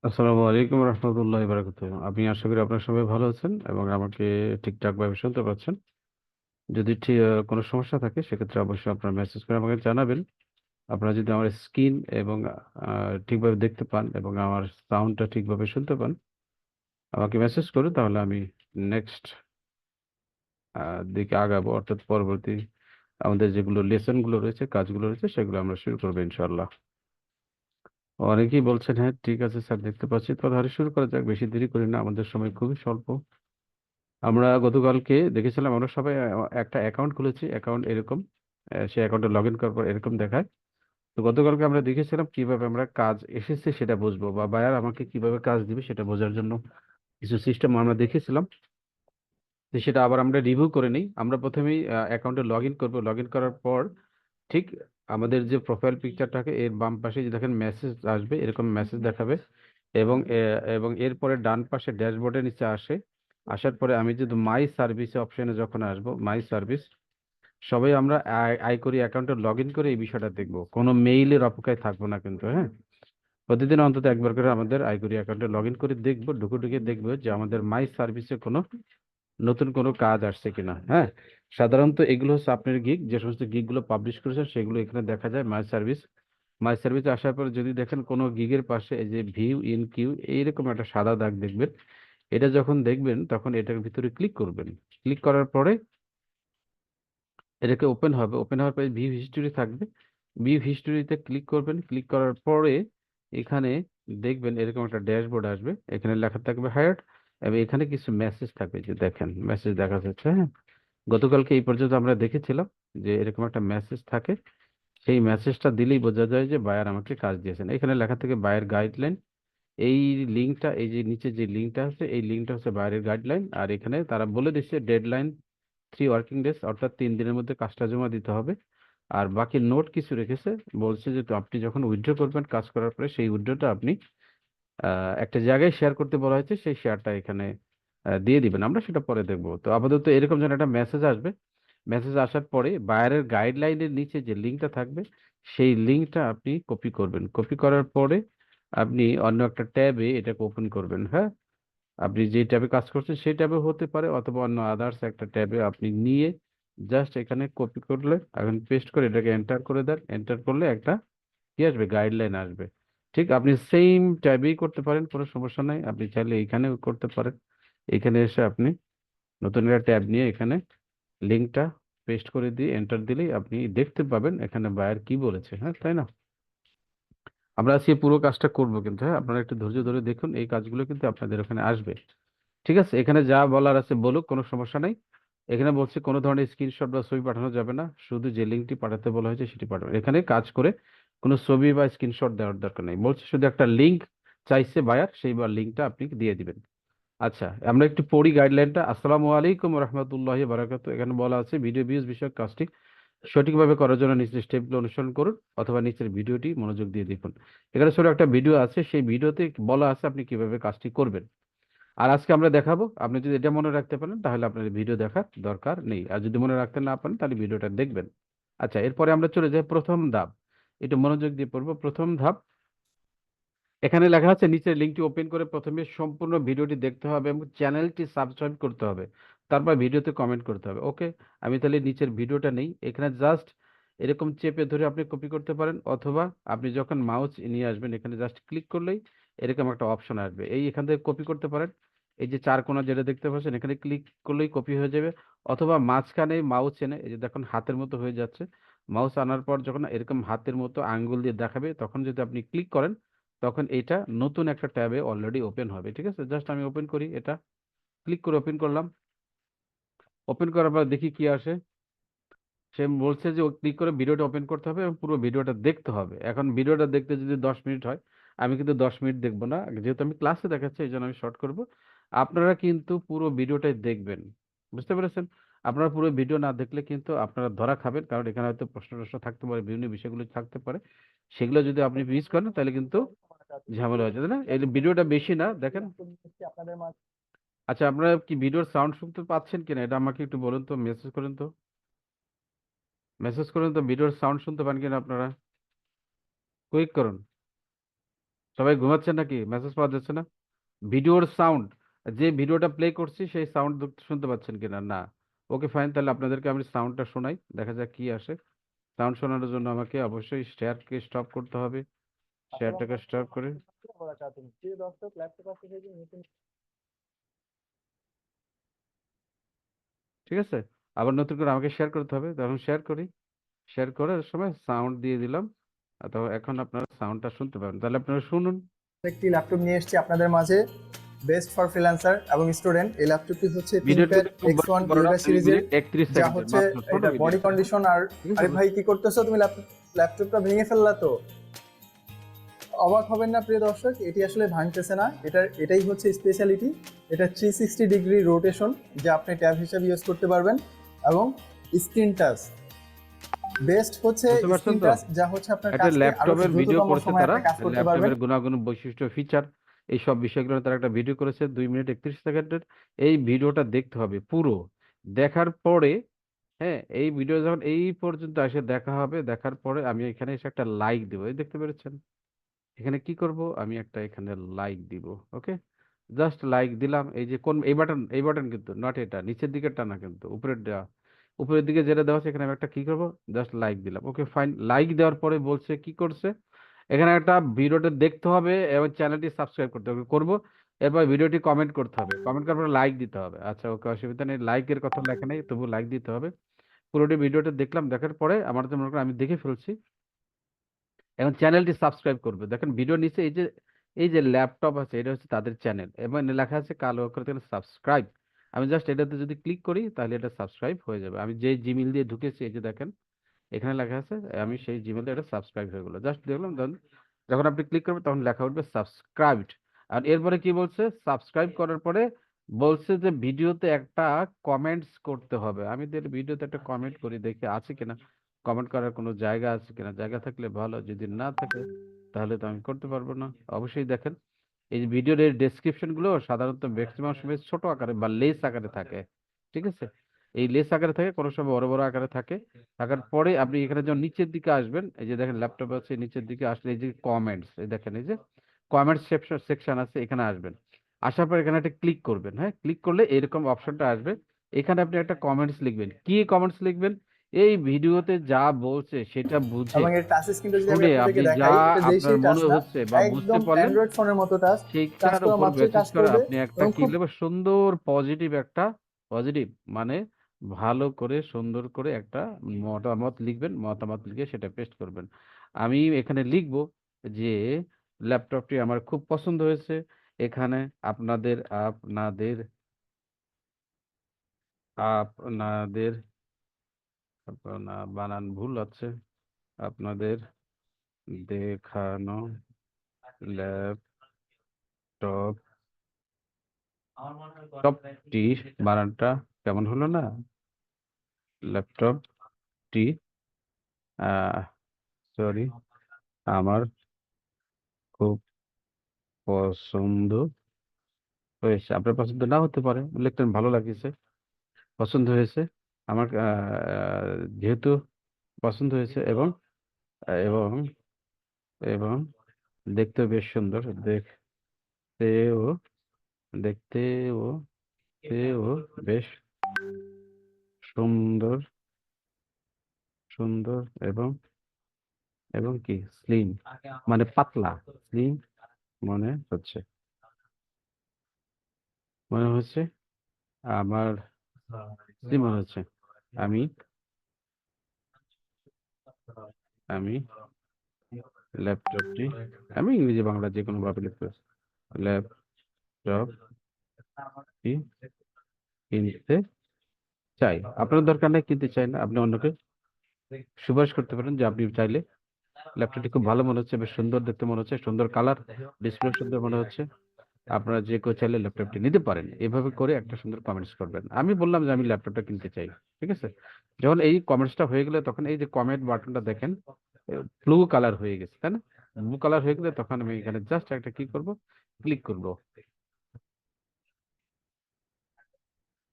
আসসালামু আলাইকুম রহমতুল্লাহ বারাকাতুহ। আমি আশা করি আপনার সবাই ভালো আছেন এবং আমাকে ঠিকঠাক ভাবে শুনতে পাচ্ছেন। যদি কোনো সমস্যা থাকে সেক্ষেত্রে অবশ্যই আপনারা মেসেজ করে আমাকে জানাবেন। আপনারা যদি আমার স্ক্রিন এবং ঠিকভাবে দেখতে পান এবং আমার সাউন্ডটা ঠিকভাবে শুনতে পান, আমাকে মেসেজ করুন, তাহলে আমি নেক্সট দিকে আগাবো, অর্থাৎ পরবর্তী আমাদের যেগুলো লেসন গুলো রয়েছে, কাজগুলো রয়েছে, সেগুলো আমরা শুরু করবো ইনশাল্লাহ। অনেকেই বলছেন হ্যাঁ ঠিক আছে স্যার, দেখতে পাচ্ছি, তো তাহলে শুরু করা যাক, বেশি দেরি করি না, আমাদের সময় খুবই স্বল্প। আমরা গতকালকে দেখেছিলাম, আমরা সবাই একটা অ্যাকাউন্ট খুলেছি, অ্যাকাউন্ট এরকম, সেই অ্যাকাউন্টে লগ ইন করার পর এরকম দেখায়। তো গতকালকে আমরা দেখেছিলাম কিভাবে আমরা কাজ এসেছে সেটা বুঝবো, বা বায়ার আমাকে কিভাবে কাজ দিবে সেটা বোঝার জন্য কিছু সিস্টেম আমরা দেখেছিলাম। তো সেটা আবার আমরা রিভিউ করে নিই। আমরা প্রথমেই অ্যাকাউন্টে লগ ইন করবো, লগ ইন করার পর ঠিক আমাদের যে প্রোফাইল পিকচারটাকে এর বাম পাশে যে দেখেন মেসেজ আসবে, এরকম মেসেজ দেখাবে। এবং এরপরে ডান পাশে ড্যাশবোর্ডের নিচে আসার পরে আমি যদি মাই সার্ভিস অপশনে যখন আসবো, মাই সার্ভিস, সবাই আমরা আইকরি অ্যাকাউন্টে লগ ইন করে এই বিষয়টা দেখবো, কোনো মেইলের অপেক্ষায় থাকবো না কিন্তু, হ্যাঁ। প্রতিদিন অন্তত একবার করে আমাদের আইকরি অ্যাকাউন্টে লগ ইন করে দেখবো, ঢুকে ঢুকে দেখবো যে আমাদের মাই সার্ভিসে কোনো নতুন কোনো কাজ আসছে কিনা, হ্যাঁ। সাধারণত এগুলো হচ্ছে আপনার গিগ, যে সমস্ত গিগ গুলো পাবলিশ করেছেন সেগুলো এখানে দেখা যায় মাই সার্ভিস। মাই সার্ভিসে আসার পর যদি দেখেন কোনো গিগের পাশে এই যে ভিউ ইন কিউ এইরকম একটা সাদা দাগ দেখবেন, এটা যখন দেখবেন তখন এটার ভিতরে ক্লিক করবেন। ক্লিক করার পরে এটাকে ওপেন হবে, ওপেন হওয়ার পরে ভিউ হিস্টোরি থাকবে। ভিউ হিস্টোরিতে ক্লিক করবেন, ক্লিক করার পরে এখানে দেখবেন এরকম একটা ড্যাশবোর্ড আসবে, এখানে লেখা থাকবে হায়ার, এবং এখানে কিছু মেসেজ থাকবে, যে দেখেন মেসেজ দেখা যাচ্ছে, হ্যাঁ। গতকালকে এই পর্যন্ত আমরা দেখেছিলাম যে এরকম একটা মেসেজ থাকে, সেই মেসেজটা দিলেই বোঝা যায় যে বায়ার আমাকে কাজ দিয়েছেন। এখানে লেখা থাকে বায়ার গাইডলাইন। এই লিঙ্কটা, এই যে নিচে যে লিঙ্কটা আছে, এই লিঙ্কটা হচ্ছে বায়ারের গাইডলাইন। আর এখানে তারা বলে দিচ্ছে ডেডলাইন 3 ওয়ার্কিং ডেজ, অর্থাৎ 3 দিনের মধ্যে কাজটা জমা দিতে হবে। আর বাকি নোট কিছু রেখেছে, বলছে যে তো আপনি যখন উইথড্র করবেন কাজ করার পরে, সেই উইথড্রটা আপনি একটা জায়গায় শেয়ার করতে বলা হয়েছে, সেই শেয়ারটা এখানে দিয়ে দিবেন, আমরা সেটা পরে দেখবো। তো আপাতত এরকম যেন একটা মেসেজ আসবে। মেসেজ আসার পরে বায়ারের গাইডলাইনের নিচে যে লিঙ্কটা থাকবে, সেই লিঙ্কটা আপনি কপি করবেন। কপি করার পরে আপনি অন্য একটা ট্যাবে এটাকে ওপেন করবেন, হ্যাঁ। আপনি যে ট্যাবে কাজ করছেন সেই ট্যাবে হতে পারে, অথবা অন্য আদার্স একটা ট্যাবে আপনি নিয়ে জাস্ট এখানে কপি করলে, এখন পেস্ট করে এটাকে এন্টার করে দেন। এন্টার করলে একটা কি আসবে, গাইডলাইন আসবে। ঠিক আপনি সেম ট্যাবেই করতে পারেন, কোনো সমস্যা নাই, আপনি চাইলে এইখানেও করতে পারেন। এখানে এসে আপনি নতুন একটা ট্যাব নিয়ে এখানে লিঙ্কটা পেস্ট করে দিয়ে এন্টার দিলেই আপনি দেখতে পাবেন এখানে বায়ার কি বলেছে, হ্যাঁ, তাই না। আমরা আজকে পুরো কাজটা করবো কিন্তু, হ্যাঁ, আপনারা একটু ধৈর্য ধরে দেখুন, এই কাজগুলো কিন্তু আপনাদের ওখানে আসবে। ঠিক আছে, এখানে যা বলার আছে বলুক, কোনো সমস্যা নাই। এখানে বলছে কোনো ধরনের স্ক্রিনশট বা ছবি পাঠানো যাবে না, শুধু যে লিঙ্কটি পাঠাতে বলা হয়েছে সেটি পাঠাবেন। এখানে কাজ করে কোনো ছবি বা স্ক্রিনশট দেওয়ার দরকার নেই, বলছে শুধু একটা লিঙ্ক চাইছে বায়ার, সেই বা লিঙ্কটা আপনি দিয়ে দিবেন। আচ্ছা, আমরা একটু পড়ি গাইডলাইনটা। আসসালামু আলাইকুম রহমতুল্লাহি বারাকাতু। এখানে বলা আছে ভিডিও ভিউজ বিষয়ক কাজটি সঠিকভাবে করার জন্য নিচের স্টেপগুলো অনুসরণ করুন, অথবা নিচের ভিডিওটি মনোযোগ দিয়ে দেখুন। এখানে ছোট একটা ভিডিও আছে, সেই ভিডিওতে বলা আছে আপনি কিভাবে কাজটি করবেন। আর আজকে আমরা দেখাবো, আপনি যদি এটা মনে রাখতে পারেন তাহলে আপনার ভিডিও দেখার দরকার নেই, আর যদি মনে রাখতে না পারেন তাহলে ভিডিওটা দেখবেন। আচ্ছা, এরপরে আমরা চলে যাই প্রথম ধাপ। এটা মনোযোগ দিয়ে পড়বো। প্রথম ধাপ, এখানে লেখা আছে নিচের লিঙ্কটি ওপেন করে প্রথমে সম্পূর্ণ ভিডিওটি দেখতে হবে এবং চ্যানেলটি সাবস্ক্রাইব করতে হবে, তারপর ভিডিওতে কমেন্ট করতে হবে। ওকে, আমি তাহলে নিচের ভিডিওটা নেই, এখানে জাস্ট এরকম চেপে ধরে আপনি কপি করতে পারেন, অথবা আপনি যখন মাউস নিয়ে আসবেন এখানে জাস্ট ক্লিক করলেই এরকম একটা অপশন আসবে, এই এখান থেকে কপি করতে পারেন। এই যে চার কোণা যেটা দেখতে পাচ্ছেন, এখানে ক্লিক করলেই কপি হয়ে যাবে। অথবা মাঝখানে মাউস এনে, এই যে দেখুন হাতের মতো হয়ে যাচ্ছে, মাউস আনার পর যখন এরকম হাতের মতো আঙ্গুল দিয়ে দেখাবে, তখন যদি আপনি ক্লিক করেন তখন এটা নতুন একটা ট্যাবে অলরেডি ওপেন হবে। ঠিক আছে, জাস্ট আমি ওপেন করি, এটা ক্লিক করে ওপেন করলাম। ওপেন করার পর দেখি কি আসে। সে বলছে যে ক্লিক করে ভিডিওটা ওপেন করতে হবে এবং পুরো ভিডিওটা দেখতে হবে। এখন ভিডিওটা দেখতে যদি 10 মিনিট হয়, আমি কিন্তু 10 মিনিট দেখবো না, যেহেতু আমি ক্লাসে দেখাচ্ছি এই জন্য আমি শর্ট করব। আপনারা কিন্তু পুরো ভিডিওটাই দেখবেন, বুঝতে পেরেছেন। আপনারা পুরো ভিডিও না দেখলে কিন্তু আপনারা ধরা খাবেন, কারণ এখানে হয়তো প্রশ্ন টশ্ন থাকতে পারে, বিভিন্ন বিষয়গুলো থাকতে পারে, সেগুলো যদি আপনি মিস করেন তাহলে কিন্তু ঝামেলা হয়ে যাবে না। এই ভিডিওটা বেশি না, দেখেন। আচ্ছা, আপনারা কি ভিডিওর সাউন্ড শুনতে পাচ্ছেন কিনা এটা আমাকে একটু বলুন তো, মেসেজ করেন তো, মেসেজ করুন তো ভিডিওর সাউন্ড শুনতে পান কিনা আপনারা, কুইক করুন। সবাই ঘুমাচ্ছেন নাকি? মেসেজ পাওয়া যাচ্ছে না? ভিডিওর সাউন্ড, যে ভিডিওটা প্লে করছি সেই সাউন্ড শুনতে পাচ্ছেন কিনা? না। ওকে ফাইন, তাহলে আপনাদেরকে আমি সাউন্ডটা শোনাই, দেখা যাক কি আসে। সাউন্ড শোনানোর জন্য আমাকে অবশ্যই শেয়ারকে স্টপ করতে হবে। শেয়ারটাকে স্টপ করে, ঠিক আছে, আবার নতুন করে আমাকে শেয়ার করতে হবে, তখন শেয়ার করি। শেয়ার করার সময় সাউন্ড দিয়ে দিলাম। তো এখন আপনারা সাউন্ডটা শুনতে পাবেন, তাহলে আপনারা শুনুন। একটি ল্যাপটপ নিয়ে এসেছি আপনাদের মাঝে, বেস্ট ফর ফ্রিল্যান্সার এবং স্টুডেন্ট। এই ল্যাপটপটি হচ্ছে ভিডিওটা থিংকপ্যাড একটু X1 বড় না, ইউরা 2 সিরিজের, মিনিট 31 যা সেকেন্ডের হচ্ছে মাত্র, ছোট এটা বডি ভিডিওটা। কন্ডিশন। আর ঠিক আছে। আরে ভাই কি করতেছো তুমি? ল্যাপটপটা ভেঙে ফেললা তো? অবাক হবেন না প্রিয় দর্শক, এটি আসলে ভাঙতেছে না, এটাই হচ্ছে স্পেশালিটি। এটা 360 ডিগ্রি রোটেশন, যা আপনি ট্যাব হিসেবে ইউজ করতে পারবেন। এবং স্ক্রিন টাচ, বেস্ট হচ্ছে বুঝতে পারছেন স্ক্রিন তো? টাচ, যা হচ্ছে আপনার একটা কাজকে আরো ল্যাপটপের ভিডিও দ্রুততম করেছে সময়ে তারা, আপনি কাজ করতে পারবেন। ল্যাপটপের গুণাগুণ, বৈশিষ্ট্য, ফিচার, এই সব বিষয়গুলো তারা একটা ভিডিও করেছে 2 মিনিট 31 সেকেন্ডের। এই ভিডিওটা দেখতে হবে পুরো, দেখার পরে, হ্যাঁ, এই ভিডিও যখন এই পর্যন্ত এসে দেখা হবে, দেখার পরে আমি এখানে এসে একটা লাইক দিব, এই দেখতে পেরেছেন? এখানে কি করব, আমি একটা এখানে লাইক দিব। ওকে, জাস্ট লাইক দিলাম। এই যে কোন, এই বাটন কিন্তু নট, এটা নিচের দিকেরটা না, কিন্তু উপরের দেওয়া, উপরের দিকে যেটা দেওয়া আছে, এখানে আমি একটা কি করব, জাস্ট লাইক দিলাম। ওকে ফাইন, লাইক দেওয়ার পরে বলছে কি করছে, এখানে একটা ভিডিওটা দেখতে হবে এবং চ্যানেলটি সাবস্ক্রাইব করতে হবে, করব। এরপর ভিডিওটি কমেন্ট করতে হবে, কমেন্ট করার পরে লাইক দিতে হবে। আচ্ছা ওকে, অসুবিধা নেই, লাইকের কথা লেখা নেই, তবু লাইক দিতে হবে। পুরোটি ভিডিওটা দেখলাম, দেখার পরে আমার তো মনে করেন আমি দেখে ফেলছি, এখন চ্যানেলটি সাবস্ক্রাইব করবে। দেখেন ভিডিও নিচে এই যে ল্যাপটপ আছে, এটা হচ্ছে তাদের চ্যানেল এবং লেখা আছে কালো অক্ষরে সাবস্ক্রাইব। আমি জাস্ট এটাতে যদি ক্লিক করি তাহলে এটা সাবস্ক্রাইব হয়ে যাবে। আমি যে জিমেল দিয়ে ঢুকেছি, এই যে দেখেন এখানে লেখা আছে, আমি সেই জিমেল দিয়ে এটা সাবস্ক্রাইব হয়ে গেলো, জাস্ট দেখলাম। যখন আপনি ক্লিক করবেন তখন লেখা উঠবে সাবস্ক্রাইবড। আর এরপরে কি বলছে, সাবস্ক্রাইব করার পরে বলছে যে ভিডিওতে একটা কমেন্টস করতে হবে। আমি ভিডিওতে একটা কমেন্ট করি, দেখি আছে কিনা, কমেন্ট করার কোনো জায়গা আছে কিনা, জায়গা থাকলে ভালো, যদি না থাকে তাহলে তো আমি করতে পারবো না। অবশ্যই দেখেন, এই যে ভিডিওর এর ডেসক্রিপশন গুলো সাধারণত ম্যাক্সিমাম সময় ছোট আকারে বা লেস আকারে থাকে, ঠিক আছে? এই লেস আকারে থাকে, কোনো সময় বড় বড় আকারে থাকে। থাকার পরে আপনি এখানে যখন নিচের দিকে আসবেন, এই যে দেখেন ল্যাপটপ আছে, নিচের দিকে আসলে এই যে কমেন্টস, এই দেখেন এই যে কমেন্টস সেকশন আছে, এখানে আসবেন। আসার পর এখানে একটা ক্লিক করবেন, হ্যাঁ, ক্লিক করলে এরকম অপশনটা আসবে। এখানে আপনি একটা কমেন্টস লিখবেন। কি কমেন্টস লিখবেন? এই ভিডিওতে যা বলছে সেটা বুঝে, এবং এর টাচ স্ক্রিনটা যদি আমি শুনে, আপনাদেরকে আপনি যা দেখাই, এটা যেই আপনার সেই টাচ মনে না, হচ্ছে বা বুঝতে একদম পারলেন, অ্যান্ড্রয়েড ফোনের মতো টাচ। টাচ সেইটার করা উপর মাত্রই বেসিস কাজ করে করবে আপনি একটা এবং কি খুব লিখবেন, সুন্দর পজিটিভ একটা, পজিটিভ মানে ভালো করে সুন্দর করে একটা মতামত লিখবেন। মতামত লিখে সেটা পেস্ট করবেন। আমি এখানে লিখব যে ল্যাপটপটি আমার খুব পছন্দ হয়েছে। এখানে আপনাদের আপনাদের আপনাদের বানান ভুল আছে, আপনাদের দেখানো ল্যাপটপ টপটি, বানানটা কেমন হলো না, ল্যাপটপটি সরি, আমার খুব পছন্দ হয়েছে। আপনার পছন্দ না হতে পারে, লিখতেন ভালো লাগছে, পছন্দ হয়েছে আমার, যেহেতু পছন্দ হয়েছে, এবং এবং এবং দেখতেও বেশ সুন্দর, দেখতেও দেখতেও দেখতেও বেশ সুন্দর, সুন্দর এবং এবং কি স্লিম, মানে পাতলা, স্লিম মনে হচ্ছে, মনে হচ্ছে আমার, স্লিম মনে হচ্ছে। আমি আমি ল্যাপটপটি, আমি ইংরেজি বাংলা যে কোনো ভাবে লিখতে পারি। ল্যাপটপটি কিনতে চাই। আপনার দরকার নেই কিনতে চাই না, আপনি অন্যকে সুপারিশ করতে পারেন যে আপনি চাইলে, ল্যাপটপটি খুব ভালো মনে হচ্ছে, বেশ সুন্দর দেখতে মনে হচ্ছে, সুন্দর কালার, ডিসপ্লে সুন্দর মনে হচ্ছে, আপনারা যে কেউ চাইলে ল্যাপটপটি নিতে পারেন। এভাবে করে একটা সুন্দর কমেন্টস করবেন। আমি বললাম যে আমি ল্যাপটপটা কিনতে চাই, ঠিক আছে? যখন এই কমেন্টসটা হয়ে গেলে তখন এই যে কমেন্ট বাটনটা দেখেন ব্লু কালার হয়ে গেছে, তাই না? ব্লু কালার হয়ে গেলে তখন আমি এখানে জাস্ট একটা কি করব, ক্লিক করব।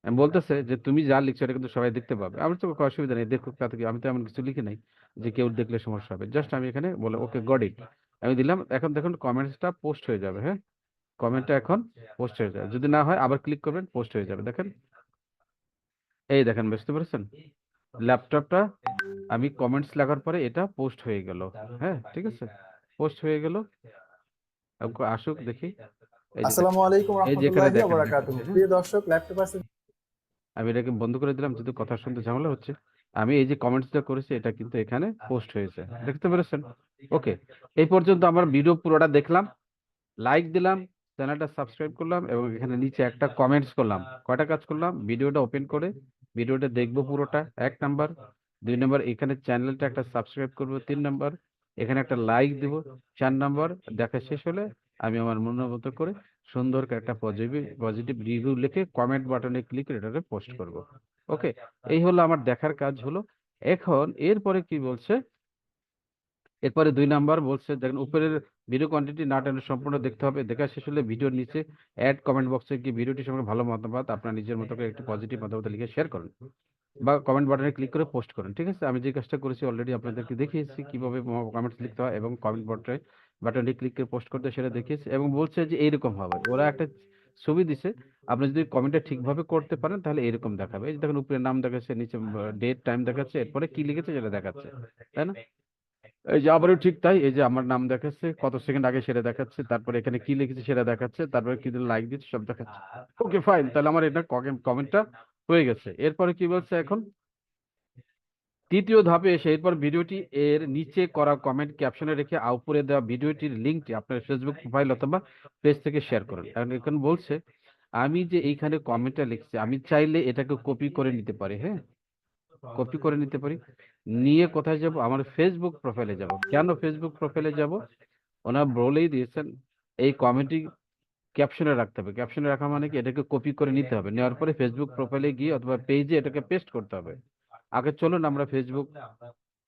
আমি বলতেছে যে তুমি যা লিখছো এটা কিন্তু সবাই দেখতে পাবে, আমার তো কোনো অসুবিধা নেই, দেখুক, তাতে কি, আমি তো এমন কিছু লিখি নাই যে কেউ দেখলে সমস্যা হবে। জাস্ট আমি এখানে বলে ওকে গট ইট, আমি দিলাম, এখন দেখুন কমেন্টসটা পোস্ট হয়ে যাবে। হ্যাঁ, কমেন্টটা এখন পোস্ট হয়ে যাবে। যদি না হয় আবার ক্লিক করবেন, পোস্ট হয়ে যাবে। দেখেন, এই দেখেন, বুঝতে পেরেছেন? ল্যাপটপটা আমি কমেন্টস লেখার পরে এটা পোস্ট হয়ে গেল। হ্যাঁ, ঠিক আছে, পোস্ট হয়ে গেল। আসুক দেখি। এই যে আসসালামু দেখেন, আলাইকুম এই যে এখানে রহমতুল্লাহি দেখেন ওবারাকাতুহু। দেখাচ্ছে। হ্যাঁ, প্রিয় দর্শক, ল্যাপটপ আছে। আমি এটাকে বন্ধ করে দিলাম, যদি কথা শুনতে ঝামেলা হচ্ছে। আমি এই যে কমেন্টসটা করেছি এটা কিন্তু এখানে পোস্ট হয়েছে, দেখতে পেরেছেন? ওকে, এই পর্যন্ত আমার ভিডিও পুরোটা দেখলাম, লাইক দিলাম, চ্যানেলটা সাবস্ক্রাইব করলাম এবং এখানে নিচে একটা কমেন্টস করলাম। কয়টা কাজ করলাম? ভিডিওটা ওপেন করে ভিডিওটা দেখবো পুরোটা, 1 নাম্বার। 2 নাম্বার, এখানে চ্যানেলটা একটা সাবস্ক্রাইব করবো। 3 নাম্বার, এখানে একটা লাইক দিব। 4 নাম্বার, দেখা শেষ হলে আমি আমার মনের মতো করে সুন্দর করে একটা পজিটিভ পজিটিভ রিভিউ লিখে কমেন্ট বাটনে ক্লিক করে এটাকে পোস্ট করব। ওকে, এই হলো আমার দেখার কাজ হলো। এখন এরপরে কি বলছে? এরপরে 2 নাম্বার বলছে, দেখেন উপরের ভিডিও কোয়ান্টিটি না টেনে সম্পূর্ণ দেখতে হবে। দেখা শেষ হলে ভিডিওর নিচে অ্যাড কমেন্ট বক্সে গিয়ে ভিডিওটি সম্পর্কে ভালো মতামত আপনার নিজের মতো করে একটি পজিটিভ মতামত লিখে শেয়ার করুন বা কমেন্ট বাটনে ক্লিক করে পোস্ট করুন। ঠিক আছে, আমি যে কাজটা করেছি অলরেডি আপনাদেরকে দেখিয়েছি কিভাবে কমেন্টস লিখতে হয় এবং কমেন্ট বাটনে ক্লিক করে পোস্ট করতে হয় সেটা দেখিয়েছি। এবং বলছে যে এইরকম হবে, ওরা একটা ছবি দিছে, আপনি যদি কমেন্টটা ঠিকভাবে করতে পারেন তাহলে এরকম দেখাবে। এই যে দেখেন, উপরে নাম দেখাচ্ছে, নিচে ডেট টাইম দেখাচ্ছে, এরপরে কি লিখেছে সেটা দেখাচ্ছে, তাই না? এই যে আবারও ঠিক তাই, এই যে আমার নাম দেখাচ্ছে, কত সেকেন্ড আগে সেটা দেখাচ্ছে, তারপরে এখানে কি লিখেছে সেটা দেখাচ্ছে, তারপরে কি লাইক দিচ্ছে সব দেখাচ্ছে। ওকে ফাইন, তাহলে আমার এটা কমেন্টটা হয়ে গেছে। এরপরে কি বলছে এখন? তৃতীয় ধাপে এসে এরপর ভিডিওটি এর নিচে করা কমেন্ট ক্যাপশনে রেখে উপরে দেওয়া ভিডিওটির লিঙ্কটি আপনার ফেসবুক প্রোফাইল অথবা পেজ থেকে শেয়ার করুন। কারণ এখানে বলছে আমি যে এইখানে কমেন্টটা লিখছি, আমি চাইলে এটাকে কপি করে নিতে পারি। হ্যাঁ, কপি করে নিতে পারি। নিয়ে কোথায় যাব? আমার ফেসবুক প্রোফাইলে যাব। কেন ফেসবুক প্রোফাইলে যাব? ওনারা বলেই দিয়েছেন এই কমেন্টটি ক্যাপশনে রাখতে হবে। ক্যাপশনে রাখা মানে কি, এটাকে কপি করে নিতে হবে, নেওয়ার পরে ফেসবুক প্রোফাইলে গিয়ে অথবা পেজে এটাকে পেস্ট করতে হবে। আগে চলুন আমরা ফেসবুক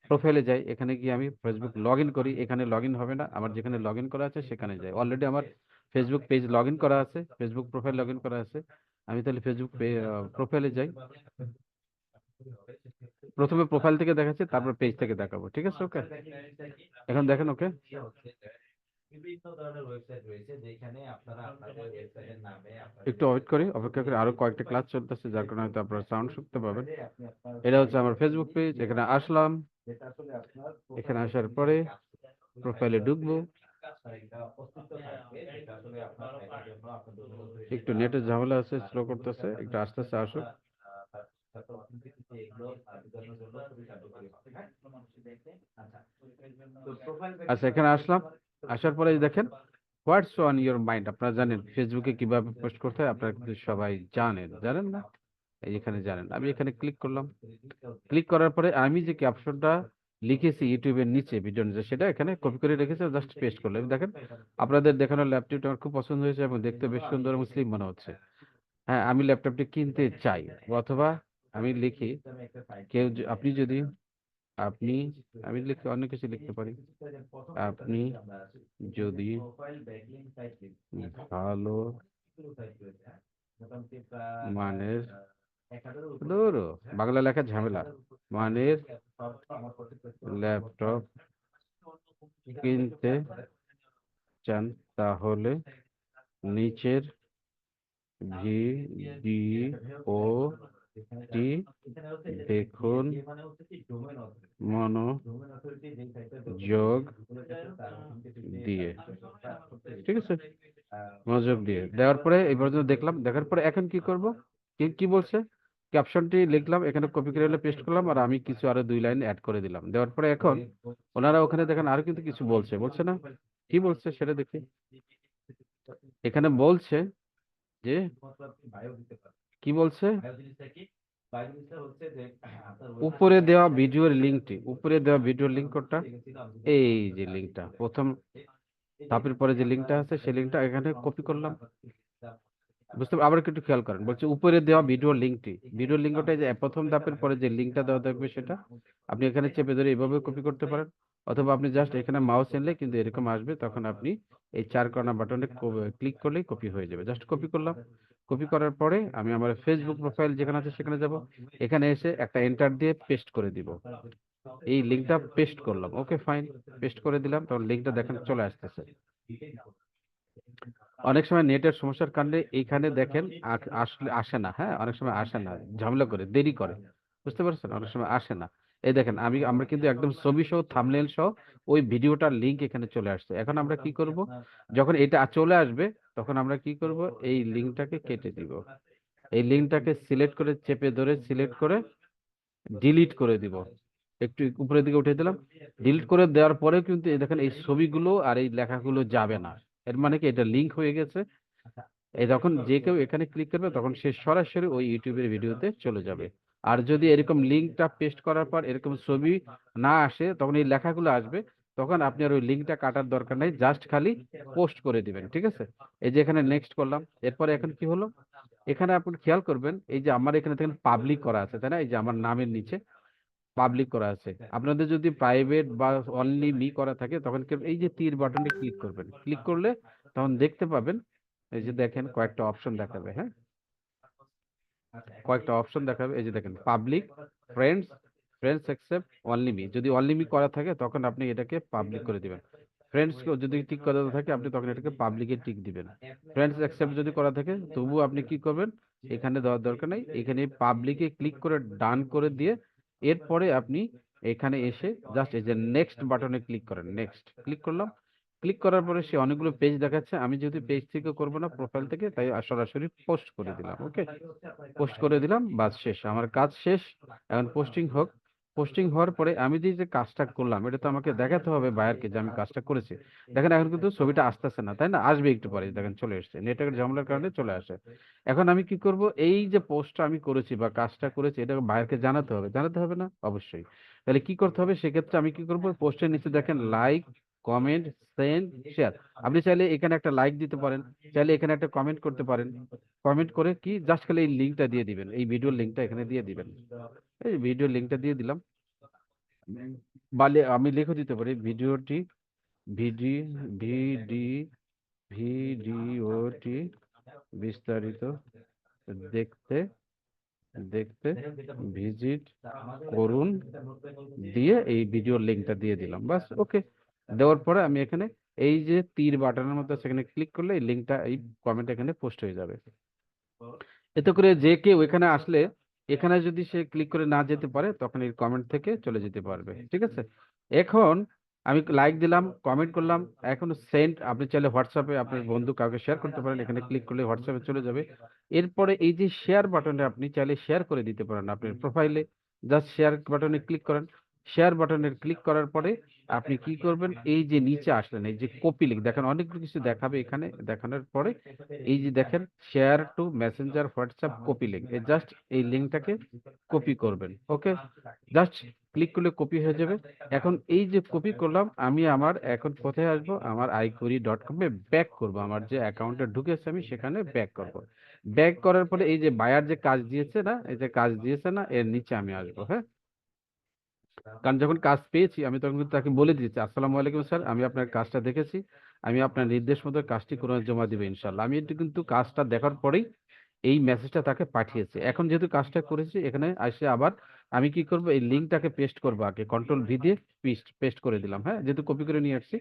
প্রোফাইলে যাই, এখানে গিয়ে আমি ফেসবুক লগ ইন করি। এখানে লগ ইন হবে না, আমার যেখানে লগ ইন করা আছে সেখানে যাই। অলরেডি আমার ফেসবুক পেজ লগ ইন করা আছে, ফেসবুক প্রোফাইল লগ ইন করা আছে। আমি তাহলে ফেসবুক প্রোফাইলে যাই। প্রথমে প্রোফাইল থেকে দেখাচ্ছি, তারপর পেজ থেকে দেখাবো। ঠিক আছে, ওকে, এখন দেখেন। ওকে, একটু ওয়েট করি, অপেক্ষা করি, আরো কয়েকটা ক্লাস চলতেছে যার কারণে হয়তো আপনারা সাউন্ড শুনতে পাবেন। এটা হচ্ছে আমার ফেসবুক পেজ, এখানে আসলাম। এখানে আসার পরে প্রোফাইলে ঢুকবো। একটু নেটের ঝামেলা আছে, স্লো করতেছে, একটু আস্তে আস্তে আসুক। আচ্ছা, এখানে আসলাম। আসার পরে এই দেখেন হোয়াটস অন ইউর মাইন্ড। আপনারা জানেন ফেসবুকে কিভাবে পোস্ট করতে হয়, আপনারা কিন্তু সবাই জানেন, জানেন না? এই এখানে জানেন। আমি এখানে ক্লিক করলাম। ক্লিক করার পরে আমি যে ক্যাপশনটা লিখেছি ইউটিউবের নিচে, ভিডিওর নিচে, সেটা এখানে কপি করে রেখেছি, জাস্ট পেস্ট করলাম। দেখেন, আপনাদের দেখানোর ল্যাপটপটা আমার খুব পছন্দ হয়েছে এবং দেখতে বেশ সুন্দর এবং স্লিম মনে হচ্ছে। হ্যাঁ, আমি ল্যাপটপটি কিনতে চাই। অথবা আমি লিখি, আপনি যদি, আপনি, আমি লিখে অনেক কিছু লিখতে পারি। আপনি যদি ভালো মানের, ধরো বাংলা লেখার ঝামেলা, মানের ল্যাপটপ কিনতে চান তাহলে নিচের ভিডিওটি দেখুন, মনোযোগ দিয়ে। ঠিক আছে, মনোযোগ দিয়ে দেওয়ার পরে এই পর্যন্ত দেখলাম। দেখার পরে এখন কি করব? কি কি বলছে? ক্যাপশনটি লিখলাম, এখানে কপি করে পেস্ট করলাম, আর আমি কিছু আরো 2 লাইন অ্যাড করে দিলাম। দেওয়ার পরে এখন ওনারা ওখানে দেখেন আরো কিন্তু কিছু বলছে, বলছে না? কি বলছে সেটা দেখি। এখানে বলছে যে, কি বলছে? উপরে দেওয়া ভিডিওর লিঙ্কটি, উপরে দেওয়া ভিডিওর লিঙ্ক কোডটা, এই যে লিঙ্কটা, প্রথম ধাপের পরে যে লিঙ্কটা আছে সেই লিঙ্কটা এখানে কপি করলাম। বুঝতে আবার একটু খেয়াল করেন, বলছে উপরে দেওয়া ভিডিও লিঙ্কটি, ভিডিও লিঙ্কটা যে প্রথম ধাপের পরে যে লিঙ্কটা দেওয়া থাকবে সেটা আপনি এখানে চেপে ধরে এভাবে কপি করতে পারেন, অথবা আপনি জাস্ট এখানে মাউস এনলে কিন্তু এরকম আসবে, তখন আপনি এই 4 কর্নার বাটনে ক্লিক করলেই কপি হয়ে যাবে। জাস্ট কপি করলাম। কপি করার পরে আমি আমার ফেসবুক প্রোফাইল যেখানে আছে সেখানে যাব। এখানে এসে একটা এন্টার দিয়ে পেস্ট করে দিব। এই লিঙ্কটা পেস্ট করলাম, ওকে ফাইন, পেস্ট করে দিলাম, তখন লিঙ্কটা দেখেন চলে আসতেছে। অনেক সময় নেটের সমস্যার কারণে এইখানে দেখেন আসলে আসে না, হ্যাঁ অনেক সময় আসে না, ঝামেলা করে, দেরি করে, বুঝতে পারছেন, অনেক সময় আসে না। এই দেখেন আমরা কিন্তু একদম ছবি সহ থাম্বনেল সহ ওই ভিডিওটার লিংক এখানে চলে আসছে। এখন আমরা কি করব, যখন এটা চলে আসবে তখন আমরা কি করব, এই লিঙ্কটাকে কেটে দিব, এই লিঙ্কটাকে সিলেক্ট করে চেপে ধরে সিলেক্ট করে ডিলিট করে দিব, একটু উপরের দিকে উঠে দিলাম। ডিলিট করে দেওয়ার পরেও কিন্তু এই দেখেন এই ছবিগুলো আর এই লেখাগুলো যাবে না। এর মানে কি, এটা লিংক হয়ে গেছে। এই যখন যে কেউ এখানে ক্লিক করবে তখন সে সরাসরি ওই ইউটিউবের ভিডিওতে চলে যাবে। আর যদি এরকম লিঙ্কটা পেস্ট করার পর এরকম ছবি না আসে, তখন এই লেখাগুলো আসবে, তখন আপনি আর ওই লিঙ্কটা কাটার দরকার নাই, জাস্ট খালি পোস্ট করে দিবেন, ঠিক আছে। এই যে এখানে নেক্সট করলাম, এরপরে এখন কি হলো, এখানে আপনি খেয়াল করবেন এই যে আমার এখানে দেখেন পাবলিক করা আছে, তাই না, এই যে আমার নামের নিচে পাবলিক করা আছে। আপনাদের যদি প্রাইভেট বা অনলি মি করা থাকে তখন এই যে তীর বাটনে ক্লিক করবেন, ক্লিক করলে তখন দেখতে পাবেন এই যে দেখেন কয়েকটা অপশন দেখাবে, হ্যাঁ কয়েকটা অপশন দেখাবে, এই যে দেখেন public, friends, friends accept, only me. যদি অনলি মি করা থাকে তখন আপনি এটাকে পাবলিক করে দিবেন। ফ্রেন্ডস যদি টিক করা থাকে আপনি তখন এটাকে পাবলিকে টিক দিবেন। ফ্রেন্ডস অ্যাকসেপ্ট যদি করা থাকে তবুও আপনি কি করবেন, এখানে দেওয়ার দরকার নেই, এখানে পাবলিকে ক্লিক করে ডান করে দিয়ে এরপরে আপনি এখানে এসে জাস্ট এই যে নেক্সট বাটনে ক্লিক করেন, নেক্সট ক্লিক করলাম। ক্লিক করার পরে সে অনেকগুলো পেজ দেখাচ্ছে, আমি যেহেতু পেজ থেকে করবো না, প্রোফাইল থেকে, তাই সরাসরি পোস্ট করে দিলাম, ওকে পোস্ট করে দিলাম, বাস শেষ, আমার কাজ শেষ। এখন পোস্টিং হোক। পোস্টিং হওয়ার পরে আমি যে কাজটা করলাম এটা তো আমাকে দেখাতে হবে বায়ারকে যে আমি কাজটা করেছি। দেখেন এখন কিন্তু ছবিটা আসতেছে না, তাই না, আসবে একটু পরে, দেখেন চলে এসেছে, নেটওয়ার্কের ঝামেলার কারণে চলে আসে। এখন আমি কি করব, এই যে পোস্টটা আমি করেছি বা কাজটা করেছি এটা বায়ারকে জানাতে হবে, জানাতে হবে না অবশ্যই। তাহলে কি করতে হবে, সেক্ষেত্রে আমি কি করব, পোস্টের নিচে দেখেন লাইক, কমেন্ট, সেন্ড, শেয়ার। আপনি চাইলে এখানে একটা লাইক দিতে পারেন, চাইলে এখানে একটা কমেন্ট করতে পারেন। কমেন্ট করে কি জাস্ট খালি এই লিঙ্কটা দিয়ে দিবেন, এই ভিডিওর লিঙ্কটা এখানে দিয়ে দিবেন। এই ভিডিওর লিঙ্কটা দিয়ে দিলাম। আমি লিখে দিতে পারি ভিডিওটি, ভিডি ভিডি ভিডিওটি বিস্তারিত দেখতে দেখতে ভিজিট করুন, দিয়ে এই ভিডিওর লিঙ্কটা দিয়ে দিলাম, বাস ওকে। দেওয়ার পরে আমি এখানে এই যে তীর বাটনের মধ্যে সেখানে ক্লিক করলে এই লিঙ্কটা, এই কমেন্ট এখানে পোস্ট হয়ে যাবে। এতে করে যে কেউ এখানে আসলে এখানে যদি সে ক্লিক করে না যেতে পারে তখন এই কমেন্ট থেকে চলে যেতে পারবে, ঠিক আছে। এখন আমি লাইক দিলাম, কমেন্ট করলাম, এখন সেন্ড, আপনি চাইলে হোয়াটসঅ্যাপে আপনার বন্ধু কাউকে শেয়ার করতে পারেন, এখানে ক্লিক করলে হোয়াটসঅ্যাপে চলে যাবে। এরপরে এই যে শেয়ার বাটনে আপনি চাইলে শেয়ার করে দিতে পারেন আপনার প্রোফাইলে, জাস্ট শেয়ার বাটনে ক্লিক করেন। শেয়ার বাটনে ক্লিক করার পরে আপনি কি করবেন, এই যে নিচে আসলেন, এই যে কপি লিঙ্ক দেখেন অনেকগুলো কিছু দেখাবে, এখানে দেখানোর পরে এই যে দেখেন share two Messenger WhatsApp copy link, এই জাস্ট এই লিঙ্কটাকে কপি করবেন, ওকে জাস্ট ক্লিক করলে কপি হয়ে যাবে। এখন এই যে কপি করলাম আমি আমার এখন কোথায় আসবো, আমার iQuery.com এ ব্যাক করব, আমার যে অ্যাকাউন্টে ঢুকেছে আমি সেখানে ব্যাক করব। ব্যাক করার পরে এই যে বায়ার যে কাজ দিয়েছে না, এই যে কাজ দিয়েছে না, এর নিচে আমি আসবো, হ্যাঁ কারণ যখন কাজ পেয়েছি আমি তখন কিন্তু তাকে বলে দিয়েছি, আসসালামু আলাইকুম স্যার, আমি আপনার কাজটা দেখেছি, আমি আপনার নির্দেশ মতো কাজটি করে জমা দিবে ইনশাল্লাহ। আমি একটু কিন্তু কাজটা দেখার পরেই এই মেসেজটা তাকে পাঠিয়েছি। এখন যেহেতু কাজটা করেছি এখানে আসে আবার আমি কি করব, এই লিঙ্কটাকে পেস্ট করবো, আগে কন্ট্রোল ভি দিয়ে পেস্ট পেস্ট করে দিলাম, হ্যাঁ যেহেতু কপি করে নিয়ে আসছি।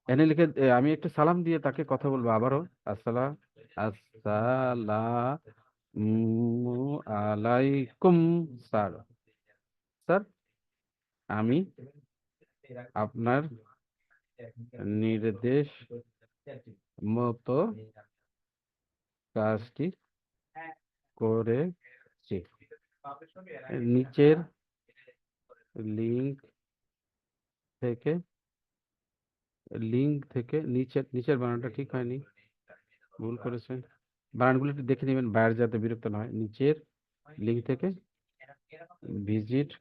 এনে লিখে আমি একটু সালাম দিয়ে তাকে কথা বলবো আবারও, আসসালামু আলাইকুম স্যার, স্যার আমি আপনার নির্দেশ মতো কাজটি করেছি, নিচের লিঙ্ক থেকে, নিচের নিচের বানানটা ঠিক হয়নি, ভুল করেছেন, বানানগুলো একটু দেখে নেবেন বাইরে যাতে বিরক্ত না হয়। নিচের লিঙ্ক থেকে ভিজিট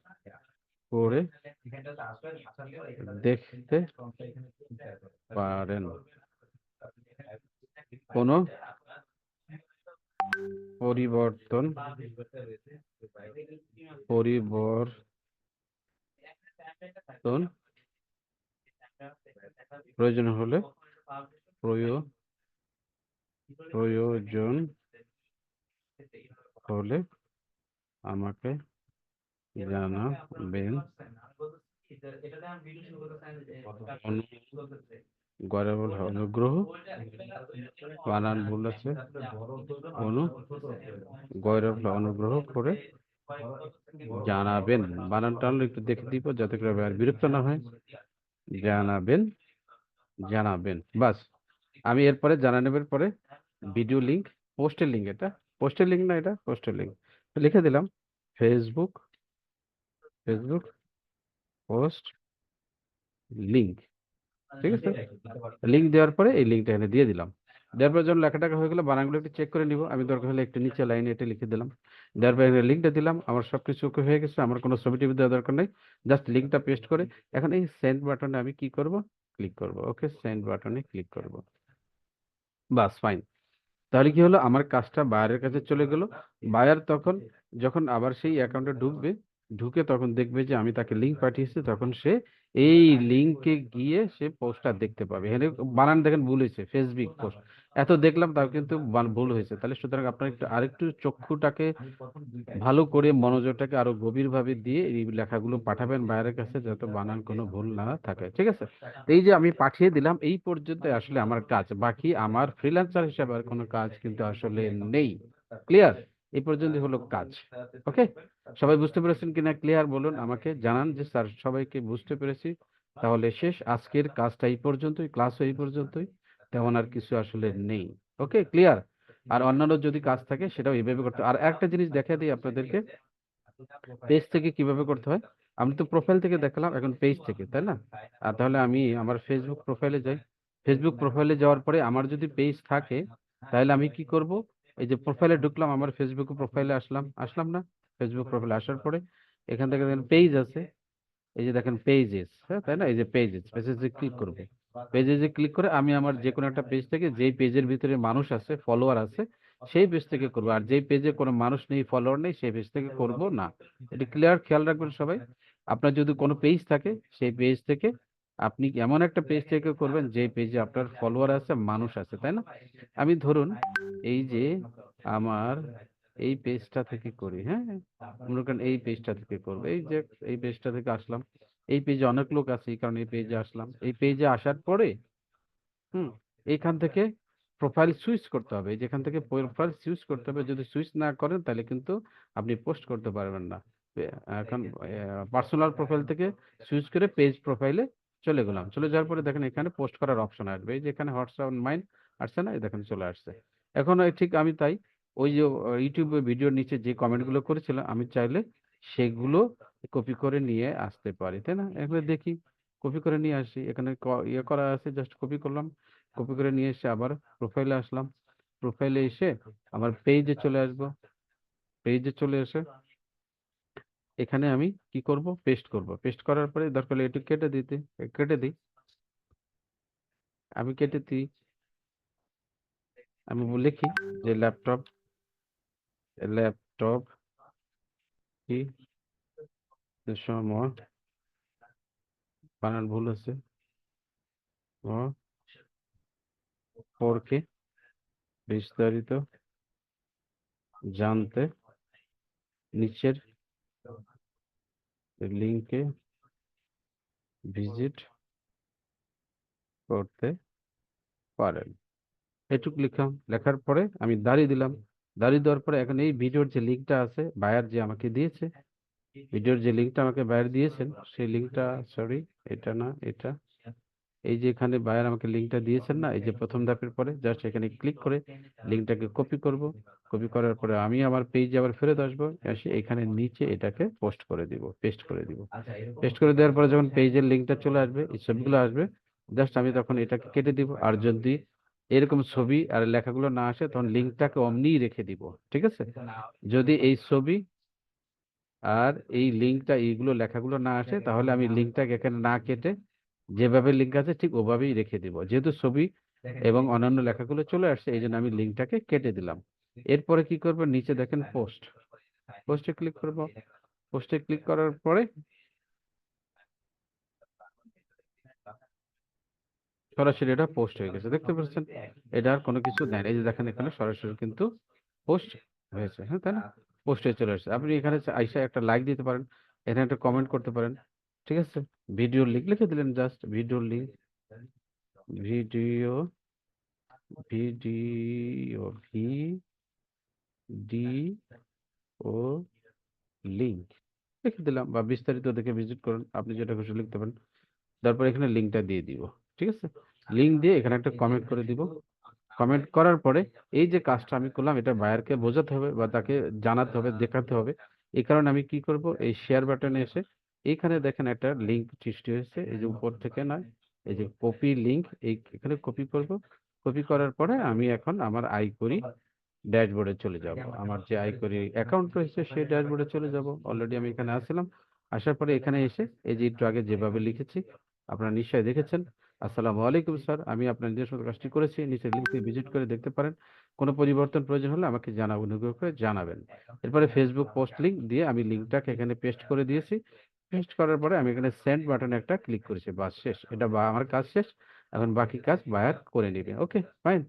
করে দেখতে পারেন, কোনো পরিবর্তন পরিবর্তন প্রয়োজন হলে প্রয়োজন হলে আমাকে জানাবেন গৌরবের অনুগ্রহ, বানান ভুল আছে, গৌরব অনুগ্রহ করে জানাবেন। বানানটা হলো একটু দেখে দিব যাতে করে আর বিরক্ত না হয়। জানাবেন, জানাবেন, বাস। আমি এরপরে জানানোর পরে ভিডিও লিংক, পোস্টের লিংক, এটা পোস্টের লিংক না, এটা পোস্টের লিংক লিখে দিলাম। ফেসবুক, ফেসবুক পোস্ট লিংক, ঠিক আছে। লিংক দেওয়ার পরে এই লিঙ্কটা এখানে দিয়ে দিলাম। দেওয়ার পর যখন লেখাটাকা হয়ে গেলো, বানানগুলো একটু চেক করে নিব। আমি দরকার হলে একটু নিচে লাইনে এটা লিখে দিলাম। দেওয়ার পর এখানে লিঙ্কটা দিলাম। আমার সবকিছু ওকে হয়ে গেছে, আমার কোনো ছবি টবি দেওয়ার দরকার নেই। জাস্ট লিঙ্কটা পেস্ট করে এখন এই সেন্ড বাটনে আমি কি করব, ক্লিক করব। ওকে, সেন্ড বাটনে ক্লিক করব, বাস, ফাইন। তাহলে কি হলো, আমার কাজটা বায়ারের কাছে চলে গেল। বায়ার তখন যখন আবার সেই অ্যাকাউন্টে ঢুকবে, ঢুকে তখন দেখবে যে আমি তাকে লিঙ্ক পাঠিয়েছি, তখন সে এই লিঙ্কে গিয়ে সে পোস্টটা দেখতে পাবে। এখানে বানান দেখেন ভুল হয়েছে, ফেসবুক পোস্ট। এত দেখলাম তাও কিন্তু ভুল হয়েছে। তাহলে সুতরাং আপনার একটু আরেকটু চক্ষুটাকে ভালো করে, মনোযোগটাকে আরো গভীরভাবে দিয়ে এই লেখাগুলো পাঠাবেন বাইরের কাছে, যাতে বানান কোনো ভুল না থাকে, ঠিক আছে। এই যে আমি পাঠিয়ে দিলাম, এই পর্যন্ত আসলে আমার কাজ। বাকি আমার ফ্রিল্যান্সার হিসেবে আর কোনো কাজ কিন্তু আসলে নেই। ক্লিয়ার? এই পর্যন্ত হলো কাজ। ওকে, সবাই বুঝতে পেরেছেন কিনা ক্লিয়ার বলুন, আমাকে জানান যে স্যার সবাইকে বুঝতে পেরেছি। তাহলে শেষ, আজকের কাজটা এই পর্যন্তই, ক্লাস এই পর্যন্তই, তেমন আর কিছু আসলে নেই। ওকে, ক্লিয়ার? আর অন্যান্য যদি কাজ থাকে সেটাও এইভাবে করতে। আর একটা জিনিস দেখা দিই আপনাদেরকে, পেজ থেকে কিভাবে করতে হয়। আমি তো প্রোফাইল থেকে দেখালাম, এখন পেজ থেকে, তাই না? আর তাহলে আমি আমার ফেসবুক প্রোফাইলে যাই। ফেসবুক প্রোফাইলে যাওয়ার পরে আমার যদি পেজ থাকে, তাহলে আমি কি করব, এই যে প্রোফাইলে ঢুকলাম, আমার ফেসবুক প্রোফাইলে আসলাম, আসলাম না? ফেসবুক প্রোফাইলে আসার পরে এখান থেকে দেখেন পেজ আছে, এই যে দেখেন পেজেস, হ্যাঁ তাই না, এই যে পেজেস, পেজেসে ক্লিক করব। পেজেসে ক্লিক করে আমি আমার যে কোনো একটা পেজ থেকে, যেই পেজের ভিতরে মানুষ আছে, ফলোয়ার আছে, সেই পেজ থেকে করব। আর যেই পেজে কোনো মানুষ নেই, ফলোয়ার নেই, সেই পেজ থেকে করব না। এটা ক্লিয়ার? খেয়াল রাখবেন সবাই। আপনার যদি কোনো পেজ থাকে, সেই পেজ থেকে আপনি এমন একটা পেজ থেকে করবেন যে পেজে আপনার ফলোয়ার আছে, মানুষ আছে, তাই না? আমি ধরুন এই যে আমার এই পেজটা থেকে করি, হ্যাঁ, মনে করেন এই পেজটা থেকে করবো। এই যে এই পেজটা থেকে আসলাম, এই পেজে অনেক লোক আছে, এই কারণে এই পেজে আসলাম। এই পেজে আসার পরে এইখান থেকে প্রোফাইল সুইচ করতে হবে। এই যেখান থেকে প্রোফাইল সুইচ করতে হবে, যদি সুইচ না করেন তাহলে কিন্তু আপনি পোস্ট করতে পারবেন না। এখন পার্সোনাল প্রোফাইল থেকে সুইচ করে পেজ প্রোফাইলে চলে গেলাম। চলে যাওয়ার পরে দেখেন এখানে পোস্ট করার অপশন আসবে, এই যে এখানে হোয়াটসঅ্যাপ মাইন আসছে না, এই দেখেন চলে আসছে। এখন এই ঠিক আমি তাই ওই যে ইউটিউবে ভিডিওর নিচে যে কমেন্টগুলো করেছিলাম, আমি চাইলে সেগুলো কপি করে নিয়ে আসতে পারি, তাই না? এগুলো দেখি, কপি করে নিয়ে আসি। এখানে ইয়ে করা আছে, জাস্ট কপি করলাম। কপি করে নিয়ে এসে আবার প্রোফাইলে আসলাম। প্রোফাইলে এসে আমার পেজে চলে আসবো। পেজে চলে এসে এখানে আমি কি করব, পেস্ট করব। পেস্ট করার পরে দরকার হলে একটু কেটে দিই। আমি কেটে দিই। আমি লিখি যে ল্যাপটপ, ল্যাপটপ কি সময়, বানান ভুল আছে, পরকে বিস্তারিত জানতে নিচের লিংকে ভিজিট করতে পারেন। এটুক লিখলাম। লেখার পরে আমি দাঁড়িয়ে দিলাম। দাঁড়িয়ে দেওয়ার পরে এখন এই ভিডিওর যে লিঙ্কটা আছে, বায়ার যে আমাকে দিয়েছে, ভিডিওর যে লিঙ্কটা আমাকে বায়ার দিয়েছেন, সেই লিঙ্কটা, সরি এটা না, এটা, এই যে এখানে বায়ার আমাকে লিঙ্কটা দিয়েছেন না, এই যে প্রথম ধাপের পরে জাস্ট এখানে ক্লিক করে লিঙ্কটাকে কপি করব। কপি করার পরে আমি আমার পেজে আবার ফেরত আসবো, এসে এখানে নিচে এটাকে পোস্ট করে দিব, পেস্ট করে দিব। পেস্ট করে দেওয়ার পরে যখন পেজের লিঙ্কটা চলে আসবে, এই ছবিগুলো আসবে, জাস্ট আমি তখন এটাকে কেটে দিব। আর যদি এরকম ছবি আর লেখাগুলো না আসে, তখন লিঙ্কটাকে অমনিই রেখে দিব, ঠিক আছে। যদি এই ছবি আর এই লিঙ্কটা, এইগুলো লেখাগুলো না আসে, তাহলে আমি লিঙ্কটাকে এখানে না কেটে যেভাবে লিঙ্ক আছে ঠিক ওভাবেই রেখে দিব। যেহেতু ছবি এবং অন্যান্য লেখাগুলো চলে আসছে, এই জন্য আমি লিঙ্কটাকে কেটে দিলাম। এরপরে কি করব, নিচে দেখেন পোস্ট, পোস্টে ক্লিক করব। পোস্টে ক্লিক করার পরে সরাসরি এটা পোস্ট হয়ে গেছে, দেখতে পাচ্ছেন। এটা আর কোনো কিছু নেই, এই যে দেখেন এখানে সরাসরি কিন্তু পোস্ট হয়েছে, হ্যাঁ তাই না? পোস্টে চলে আসছে। আপনি এখানে আইসা একটা লাইক দিতে পারেন, এখানে একটা কমেন্ট করতে পারেন, ঠিক আছে? ভিডিও লিঙ্ক লিখে দিলেন, just video link, video video video link লিখে দিলাম, বা বিস্তারিত দেখে ভিজিট করুন, আপনি যেটা খুশি লিখতে পারেন। তারপর এখানে লিঙ্কটা দিয়ে দিব, ঠিক আছে? লিঙ্ক দিয়ে এখানে একটা কমেন্ট করে দিব। কমেন্ট করার পরে এই যে কাজটা আমি করলাম, এটা বায়ারকে বোঝাতে হবে বা তাকে জানাতে হবে, দেখাতে হবে। এই কারণে আমি কি করব, এই শেয়ার বাটনে এসে এইখানে দেখেন একটা লিঙ্ক সৃষ্টি হয়েছে, এই যে উপর থেকে নয়, এই যে কপি লিঙ্ক, এই এখানে কপি করব। কপি করার পরে আমি এখন আমার আইকরি ড্যাশবোর্ডে চলে যাব, আমার যে আইকরি অ্যাকাউন্ট রয়েছে সেই ড্যাশবোর্ডে চলে যাব। অলরেডি আমি এখানে আসছিলাম, আসার পরে এখানে এসে এই যে একটু আগে যেভাবে লিখেছি আপনারা নিশ্চয়ই দেখেছেন। আসসালামু আলাইকুম স্যার, আমি আপনার নিজস্ব কাজটি করেছি, নিচে লিঙ্কে ভিজিট করে দেখতে পারেন। কোনো পরিবর্তন প্রয়োজন হলে আমাকে জানাবেন, অনুগ্রহ করে জানাবেন। এরপরে ফেসবুক পোস্ট লিঙ্ক দিয়ে আমি লিঙ্কটাকে এখানে পেস্ট করে দিয়েছি। পেস্ট করার পরে আমি এখানে সেন্ড বাটনে একটা ক্লিক করেছি, বাস শেষ। এটা বা আমার কাজ শেষ, এখন বাকি কাজ বায়ার করে নেবে। ওকে, ফাইন,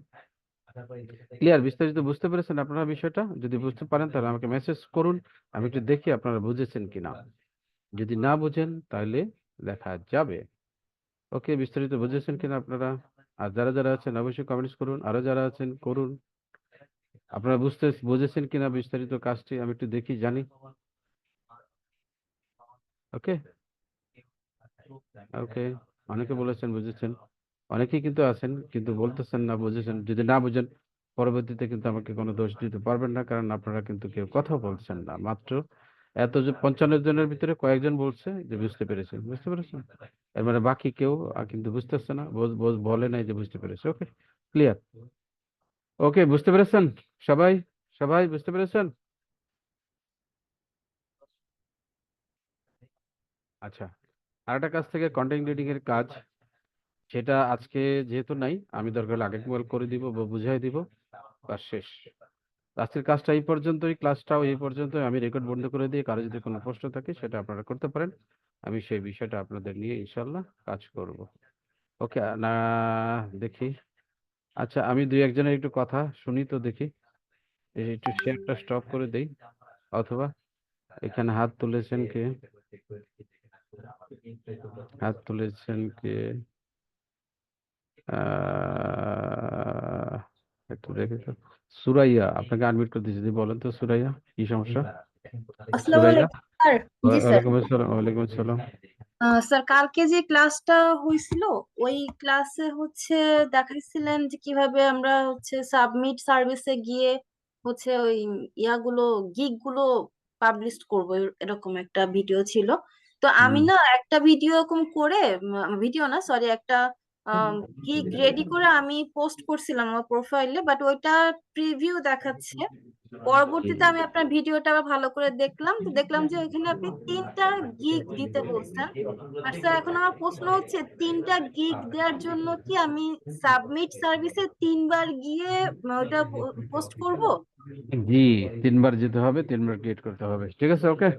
ক্লিয়ার? বিস্তারিত বুঝতে পেরেছেন আপনারা বিষয়টা? যদি বুঝতে পারেন তাহলে আমাকে মেসেজ করুন, আমি একটু দেখি আপনারা বুঝেছেন কিনা। যদি না বুঝেন তাহলে দেখা যাবে। ওকে, বিস্তারিত বুঝেছেন কিনা আপনারা? আর যারা যারা আছেন অবশ্যই কমেন্টস করুন, আরো যারা আছেন করুন। আপনারা বুঝেছেন কিনা বিস্তারিত কাজটি, আমি একটু দেখি জানি। ওকে, ওকে, অনেকে বলেছেন বুঝেছেন, অনেকেই কিন্তু আছেন কিন্তু বলতেছেন না বুঝেছেন। যদি না বুঝেন পরবর্তীতে কিন্তু আমাকে কোনো দোষ দিতে পারবেন না, কারণ আপনারা কিন্তু কেউ কথা বলছেন না। মাত্র এত যে 55 জনের ভিতরে কয়েকজন বলছে যে বুঝতে পেরেছেন, বুঝতে পেরেছেন? এর মানে বাকি কেউ কিন্তু বুঝতেছে না, বলে নাই যে বুঝতে পেরেছে। ওকে, ক্লিয়ার? ওকে, বুঝতে পেরেছেন সবাই? সবাই বুঝতে পেরেছেন? আচ্ছা, আরেকটা কাজ থেকে কন্টেন্ট এডিটিং এর কাজ, সেটা আজকে যেহেতু নাই, আমি দরকার হলে আগে করে দিব বা বুঝাই দিব, আর শেষ। আজকের কাজটা এই পর্যন্তই, ক্লাসটাও এই পর্যন্তই। আমি রেকর্ড বন্ধ করে দিয়ে কারো যদি কোনো প্রশ্ন থাকে সেটা আপনারা করতে পারেন, আমি সেই বিষয়টা আপনাদের নিয়ে ইনশাল্লাহ কাজ করব। ওকে না, দেখি। আচ্ছা, আমি দুই একজনের একটু কথা শুনি তো দেখি। এই একটু শেয়ারটা স্টপ করে দেই, অথবা এখানে হাত তুলেছেন কে? হাত তুলেছেন কে? আহ একটু দেখে তো। সুরাইয়া, আপনাকে আনমিউট করে দিয়েছি, যদি বলেন তো সুরাইয়া, কি সমস্যা? আসসালামু সুরাইয়া, আলাইকুম স্যার। জি স্যার। ওয়ালাইকুম আসসালাম। ওয়ালাইকুম আসসালাম। স্যার, কালকে যে ক্লাসটা হয়েছিল ওই ক্লাসে হচ্ছে দেখাইছিলেন যে কিভাবে আমরা হচ্ছে সাবমিট সার্ভিসে গিয়ে হচ্ছে ওই ইয়াগুলো গিগ গুলো পাবলিশ করবো, এরকম একটা ভিডিও ছিল। তো আমি হুম। না একটা ভিডিও এরকম করে, ভিডিও না সরি, একটা গিগ রেডি করে আমি পোস্ট করছিলাম আমার প্রোফাইলে, বাট ওইটা প্রিভিউ দেখাচ্ছে। পরবর্তীতে আমি আপনার ভিডিওটা আবার ভালো করে দেখলাম, তো দেখলাম যে ওইখানে আপনি 3টা গিগ দিতে বলছেন। আর স্যার, এখন আমার প্রশ্ন হচ্ছে 3টা গিগ দেওয়ার জন্য কি আমি সাবমিট সার্ভিসে 3বার গিয়ে ওটা পোস্ট করব? জি, 3বার যেতে হবে, 3বার ক্রিয়েট করতে হবে, ঠিক আছে? ওকে,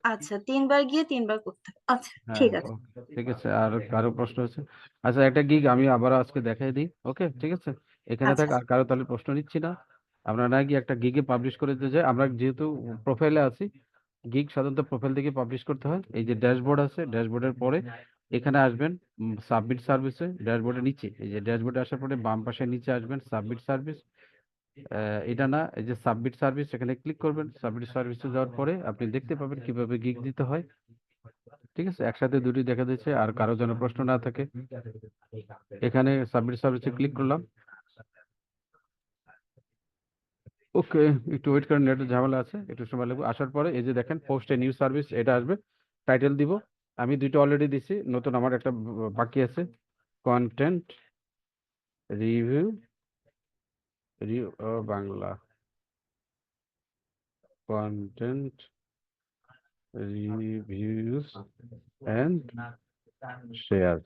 আচ্ছা, 3বার গিয়ে 3বার করতে হবে। আচ্ছা, হ্যাঁ, ঠিক আছে। ঠিক আছে। আর কারো প্রশ্ন আছে? আচ্ছা, একটা গিগ আমি আবার আজকে দেখাই দিই। ওকে, ঠিক আছে, এখানে থাক। আচ্ছা আর কারো তাহলে প্রশ্ন নিচ্ছি না। আপনারা না গিয়ে একটা গিগে পাবলিশ করে দিতে চাই, আমরা যেহেতু প্রোফাইলে আছি। গিগ সাধারণত প্রোফাইল থেকে পাবলিশ করতে হয়। এই যে ড্যাশবোর্ড আছে, ড্যাশবোর্ডের পরে এখানে আসবেন সাবমিট সার্ভিসে, ড্যাশবোর্ডের নিচে, এই যে ড্যাশবোর্ডে আসার পরে বাম পাশে নিচে আসবেন সাবমিট সার্ভিস। এটা না, এই যে সাবমিট সার্ভিস, এখানে ক্লিক করবেন। সাবমিট সার্ভিসে যাওয়ার পরে আপনি দেখতে পাবেন কিভাবে গিগ দিতে হয়, ঠিক আছে? একসাথে দুটি দেখা দিচ্ছে, আর কারো যেন প্রশ্ন না থাকে। এখানে সাবমিট সার্ভিসে ক্লিক করলাম। ওকে, একটু ওয়েট করেন, নেটের ঝামেলা আছে, একটু সময় লাগবে। আসার পরে এই যে দেখেন পোস্ট এ নিউ সার্ভিস, এটা আসবে। টাইটেল দিব, আমি দুইটা অলরেডি দিছি, নতুন আমার একটা বাকি আছে। Content review, Bangla content reviews and share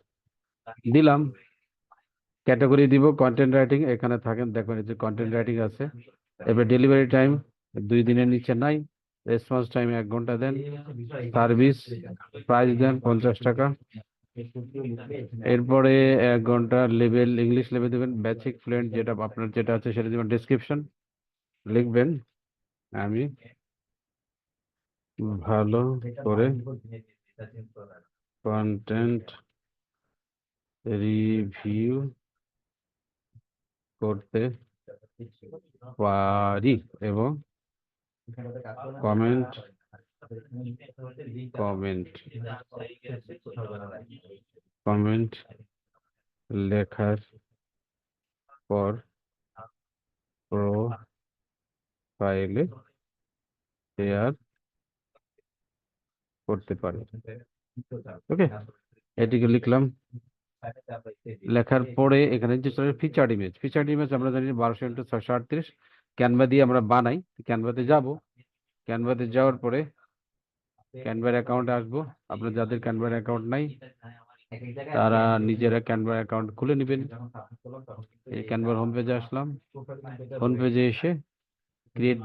দিলাম। ক্যাটাগরি দিব কন্টেন্ট রাইটিং, এখানে থাকেন দেখবেন এই যে কন্টেন্ট রাইটিং আছে। এবার ডেলিভারি টাইম 2 দিনের নিচে নাই। রেসপন্স টাইম 1 ঘন্টা দেন। সার্ভিস প্রাইস দেন 50 টাকা। এরপরে 1 ঘন্টা লেভেল, ইংলিশ লেভেল দেবেন, বেসিক ফ্লুয়েন্ট যেটা আপনার যেটা আছে সেটা দেবেন। ডেসক্রিপশন লিখবেন আমি ভালো করে কন্টেন্ট রিভিউ করতে পারি এবং কমেন্ট কমেন্ট কমেন্ট লেখার পর প্রোফাইলে শেয়ার করতে পারি। ওকে, এটিকে লিখলাম। লেখার পরে এখানে যে ফিচার্ড ইমেজ আমরা জানি 1200x638 ক্যানভা দিয়ে আমরা বানাই। ক্যানভাতে যাব, ক্যানভাতে যাওয়ার পরে ক্যানভার অ্যাকাউন্টে আসবো। আপনার যাদের ক্যানভার অ্যাকাউন্ট নাই তারা নিজেরা ক্যানভার অ্যাকাউন্ট খুলে নেবেন। এই ক্যানভার হোম পেজে আসলাম। হোম পেজে এসে ক্রিয়েট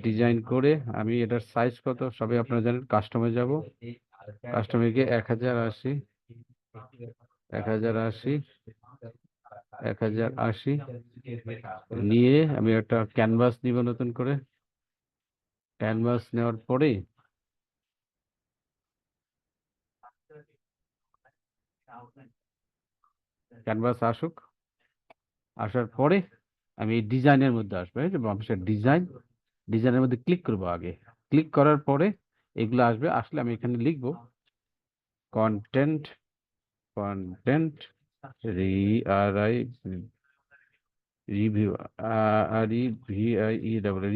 ডিজাইন করে আমি এটার সাইজ কত সবই আপনারা জানেন। কাস্টমে যাব, কাস্টমে গিয়ে 1080 নিয়ে আমি একটা ক্যানভাস নিব। নতুন করে ক্যানভাস নেওয়ার পরে ক্যানভাস আসুক, আসার পরে আমি এই ডিজাইনের মধ্যে আসবো। এই যে বামপাশের ডিজাইনের মধ্যে ক্লিক করবো। আগে ক্লিক করার পরে এগুলো আসবে। আসলে আমি এখানে লিখবো কন্টেন্ট রিভিউ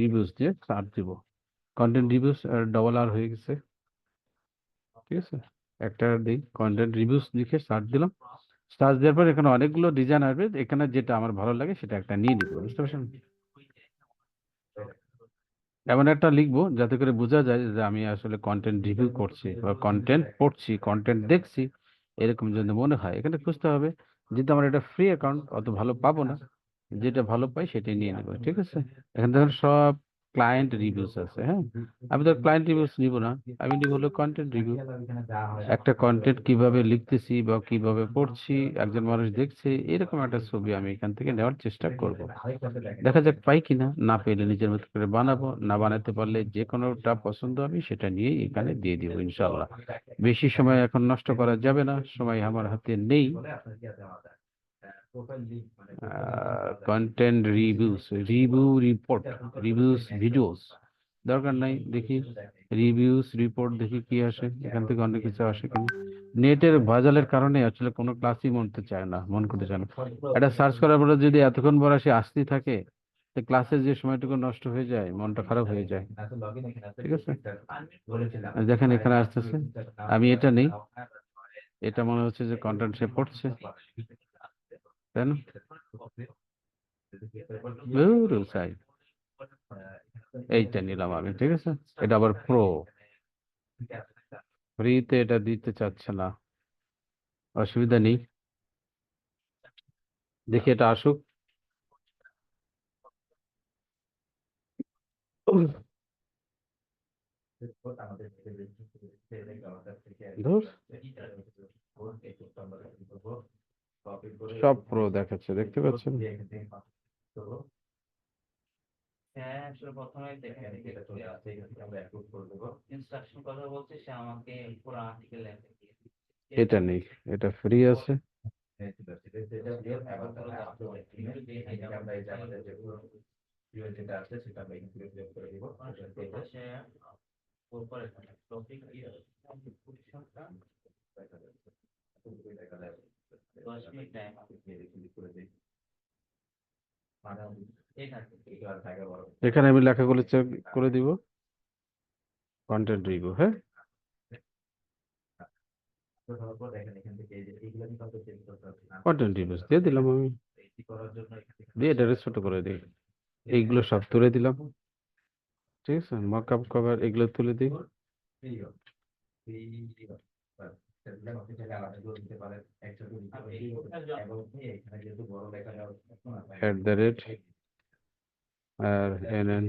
রিভিউস দিয়ে সার্চ দিব। কন্টেন্ট রিভিউস ডবল আর হয়ে গেছে, ঠিক আছে। একটা দিই, কন্টেন্ট রিভিউস লিখে সার্চ দিলাম। সার্চ দেওয়ার পর এখানে অনেকগুলো ডিজাইন আসবে। এখানে যেটা আমার ভালো লাগে সেটা একটা নিয়ে নিব, বুঝতে পারছেন। এমন একটা লিখবো যাতে করে বোঝা যায় যে আমি আসলে কন্টেন্ট রিভিউ করছি বা কন্টেন্ট পড়ছি, কন্টেন্ট দেখছি, এরকম যদি মনে হয়। এখানে খুঁজতে হবে, যেহেতু আমার এটা ফ্রি অ্যাকাউন্ট অত ভালো পাবো না, যেটা ভালো পাই সেটাই নিয়ে নেবো, ঠিক আছে। এখানে দেখুন সব ক্লায়েন্ট রিভিউস আছে। হ্যাঁ, আমি তো ক্লায়েন্ট রিভিউস নিব না, আমি নিব হলো কন্টেন্ট রিভিউ। একটা কন্টেন্ট কিভাবে লিখতেছি বা কিভাবে পড়ছি, একজন মানুষ দেখছে, এরকম একটা ছবি আমি এখান থেকে নেওয়ার চেষ্টা করব। দেখা যাক পাই কিনা। না পেলে নিজের মতো করে বানাবো, না বানাতে পারলে যে কোনোটা পছন্দ আমি সেটা নিয়েই এখানে দিয়ে দিব ইনশাল্লাহ। বেশি সময় এখন নষ্ট করা যাবে না, সময় আমার হাতে নেই। কন্টেন্ট রিভিউস ভিডিওস দরকার নাই। দেখি রিভিউস রিপোর্ট, দেখি কি আসে। এখান থেকে অনেক কিছু আসে কিনা। নেটের ভেজালের কারণে আসলে কোনো ক্লাসই মন করতে চায় না। এটা সার্চ করার পরে যদি এতক্ষণ পর আসে আসতেই থাকে, ক্লাসের যে সময়টুকু নষ্ট হয়ে যায়, মনটা খারাপ হয়ে যায়, ঠিক আছে। আর দেখেন এখানে আসতেছে, আমি এটা নেই। এটা মনে হচ্ছে যে কন্টেন্ট সে পড়ছে, তাই না? চাই, এইটা নিলাম আমি, ঠিক আছে। এটা আবার ফ্রিতে এটা দিতে চাচ্ছে না, অসুবিধা নেই। দেখি এটা আসুক। ধুর, সব প্রো দেখাচ্ছে, দেখতে পাচ্ছেন। হ্যাঁ, আসলে প্রথমে দেখেন যেটা চলে আসছে এখান থেকে আমরা অ্যাপ্রুভ করে দেবো। ইনস্ট্রাকশন কথা বলছে সে আমাকে পুরো আর্টিকেল লেখা দিয়েছে। এটা নেই, এটা ফ্রি আছে। যেটা আছে সেটা আমরা এখান থেকে সিলেক্ট করে দিব। সে উপরে টপিক দিয়ে পজিশনটা দেখা যায় 10 মিনিট টাইম করে দিই। এখানে আমি লেখাগুলো চেক করে দিব, কন্টেন্ট রিভিউ। হ্যাঁ, কন্টেন্ট রিভিউস দিয়ে দিলাম আমি, দিয়ে এটা ছোট করে দিই। এইগুলো সব তুলে দিলাম, ঠিক আছে। মার্কআপ কভার এগুলো তুলে দিই। আর এনএন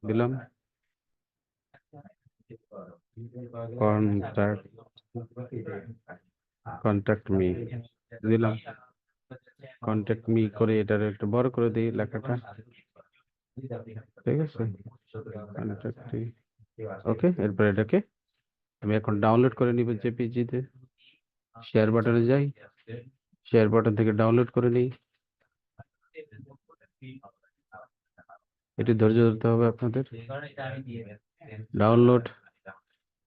দিলাম। কন্ট্যাক্ট মি দিলাম। কন্ট্যাক্ট মি করে এটার একটু বড় করে দিই লেখাটা। ঠিক আছে, ওকে। এরপর এটাকে আমি এখন ডাউনলোড করে নিব জেপিজিতে। শেয়ার বাটনে যাই, শেয়ার বাটন থেকে ডাউনলোড করে নিই। এটি ধৈর্য ধরতে হবে আপনাদের। ডাউনলোড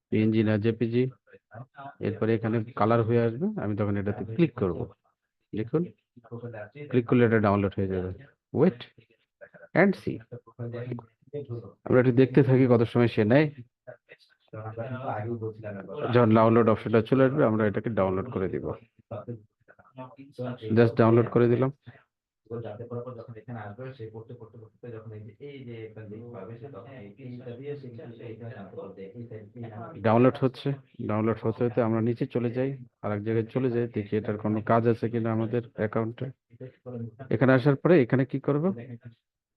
পিএনজি না জেপিজি। এরপরে এখানে কালার হয়ে আসবে, আমি তখন এটাতে ক্লিক করব। দেখুন, ক্লিক করলে এটা ডাউনলোড হয়ে যাবে। Wait and see. আমরা একটু দেখতে থাকি কত সময় সে নেয়। যখন ডাউনলোড অপশনটা চলে আসবে আমরা এটাকে ডাউনলোড করে দিব। জাস্ট ডাউনলোড করে দিলাম। যাতে করার পর যখন এখানে আসবে সে পড়তে পড়তে পড়তে যখন এই যে একটা লিঙ্ক পাবে সে তখন এইটা দিয়ে সে এইটা জানতে পারবে ডাউনলোড হচ্ছে, ডাউনলোড হতে হতে আমরা নিচে চলে যাই, আরেক জায়গায় চলে যাই, দেখি এটার কোনো কাজ আছে কিনা আমাদের অ্যাকাউন্টে। এখানে আসার পরে এখানে কি করব,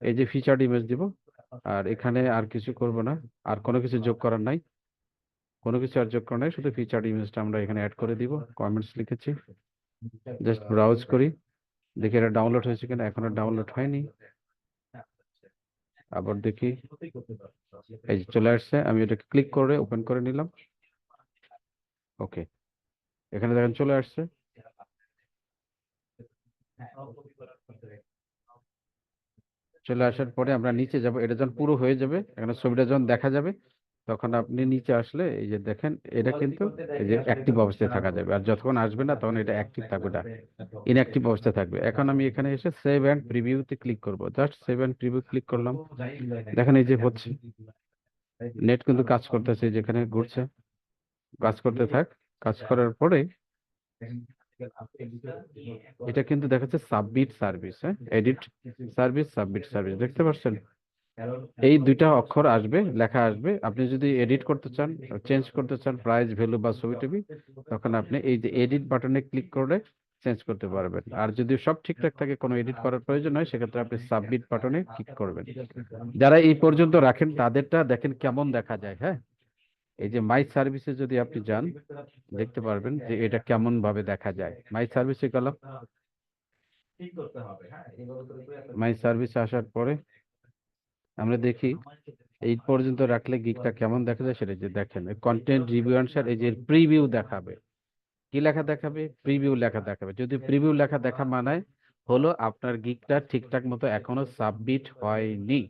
এই যে ফিচার্ড ইমেজ দিব। আর এখানে আর কিছু করব না, আর কোনো কিছু যোগ করার নাই, কোনো কিছু আর যোগ করার নাই, শুধু ফিচার্ড ইমেজটা আমরা এখানে অ্যাড করে দিব। কমেন্টস লিখেছি, জাস্ট ব্রাউজ করি, দেখি এটা ডাউনলোড হয়েছে কিনা। এখনো ডাউনলোড হয়নি, আবার দেখি। এই যে চলে আসছে, আমি এটাকে ক্লিক করে ওপেন করে নিলাম। ওকে, এখানে দেখেন চলে আসছে। চলে আসার পরে আমরা নিচে যাব, এটা যখন পুরো হয়ে যাবে, এখানে ছবিটা যখন দেখা যাবে, তখন আপনি নিচে আসলে এই যে দেখেন এটা কিন্তু এই যে অ্যাক্টিভ অবস্থায় থাকা যাবে। আর যতক্ষণ আসবে না তখন এটা অ্যাক্টিভ থাকবে, না ইনঅ্যাক্টিভ অবস্থায় থাকবে। এখন আমি এখানে এসে সেভ অ্যান্ড প্রিভিউতে ক্লিক করব। Just save and preview click করলাম, দেখেন এই যে হচ্ছে। নেট কিন্তু কাজ করতেছে, যেখানে ঘুরছে, কাজ করতে থাক। কাজ করার পরে এটা কিন্তু দেখাচ্ছে সাবমিট সার্ভিস। হ্যাঁ, এডিট সার্ভিস, সাবমিট সার্ভিস, দেখতে পাচ্ছেন? এই দুইটা অক্ষর আসবে, লেখা আসবে। আপনি যদি এডিট করতে চান, চেঞ্জ করতে চান প্রাইস, ভ্যালু বা ছবি টবি, তখন আপনি এই যে এডিট বাটনে ক্লিক করে চেঞ্জ করতে পারবেন। আর যদি সব ঠিকঠাক থাকে, কোনো এডিট করার প্রয়োজন হয়, সেক্ষেত্রে আপনি সাবমিট বাটনে ক্লিক করবেন। যারা এই পর্যন্ত রাখেন তাদেরটা দেখেন কেমন দেখা যায়। হ্যাঁ, এই যে মাই সার্ভিসে যদি আপনি যান, দেখতে পারবেন যে এটা কেমন ভাবে দেখা যায়। মাই সার্ভিসে গেলাম, মাই সার্ভিসে আসার পরে আমরা দেখি এই পর্যন্ত রাখলে গিকটা কেমন দেখা যায় সেটা। যে দেখেন কন্টেন্ট রিভিউ আনসার, এই যে প্রিভিউ দেখাবে। কি লেখা দেখাবে? প্রিভিউ লেখা দেখাবে। যদি প্রিভিউ লেখা দেখা মানায় হলো আপনার গিকটা ঠিকঠাক মতো এখনো সাবমিট হয়নি।